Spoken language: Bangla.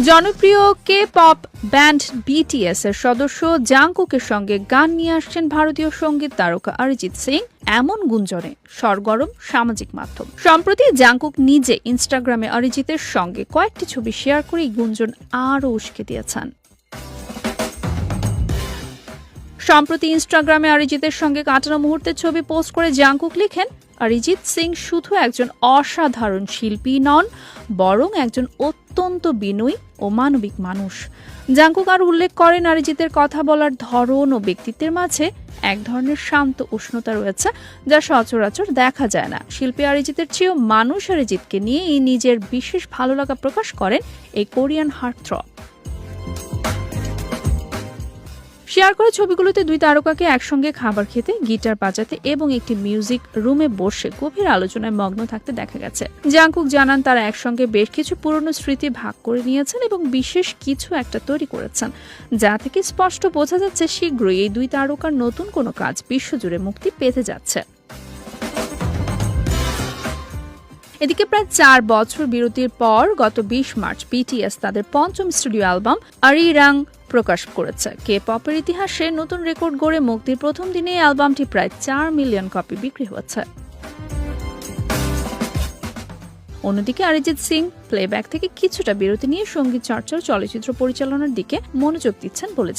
জনপ্রিয় কে পপ ব্যান্ড বিটিএস এর সদস্য জাংকুকের সঙ্গে গান নিয়ে আসছেন ভারতীয় সঙ্গীত তারকা অরিজিৎ সিং, এমন গুঞ্জনে সরগরম সামাজিক মাধ্যম। সম্প্রতি জাংকুক নিজে ইনস্টাগ্রামে অরিজিতের সঙ্গে কয়েকটি ছবি শেয়ার করে এই গুঞ্জন আরও উস্কে দিয়েছেন। সম্প্রতি ইনস্টাগ্রামে অরিজিতের সঙ্গে কাটানো মুহূর্তের ছবি পোস্ট করে জাংকুক লিখেন, অরিজিৎ সিং শুধু একজন অসাধারণ শিল্পী নন, বরং একজন অত্যন্ত বিনয়ী ও মানবিক মানুষ। জাংকুক আর উল্লেখ করেন, অরিজিতের কথা বলার ধরন ও ব্যক্তিত্বের মাঝে এক ধরনের শান্ত উষ্ণতা রয়েছে, যা সচরাচর দেখা যায় না। শিল্পী অরিজিতের চেয়েও মানুষ অরিজিৎকে নিয়ে নিজের বিশেষ ভালো লাগা প্রকাশ করেন এই কোরিয়ান হার্টথ্রব। শেয়ার করা ছবিগুলোতে দুই তারকাকে একসঙ্গে খাবার খেতে, গিটার বাজাতে এবং একটি মিউজিক রুমে বসে গভীর আলোচনায় মগ্ন থাকতে দেখা গেছে। জাংকুক জানান, তারা একসঙ্গে বেশ কিছু পুরনো স্মৃতি ভাগ করে নিয়েছেন এবং বিশেষ কিছু একটা তৈরি করেছেন, যা থেকে স্পষ্ট বোঝা যাচ্ছে শীঘ্রই এই দুই তারকার নতুন কোনো কাজ বিশ্বজুড়ে মুক্তি পেতে যাচ্ছে। এদিকে প্রায় 4 বছর বিরতির পর গত 20 মার্চ বিটিএস তাদের পঞ্চম স্টুডিও অ্যালবাম আরিরাং প্রকাশ করেছে। কে পপের ইতিহাসে নতুন রেকর্ড গড়ে মুক্তির প্রথম দিনে অ্যালবামটি প্রায় 4 মিলিয়ন কপি বিক্রি হয়েছে। অন্যদিকে অরিজিৎ সিং প্লেব্যাক থেকে কিছুটা বিরতি নিয়ে সঙ্গীত চর্চা ও চলচ্চিত্র পরিচালনার দিকে মনোযোগ দিচ্ছেন বলে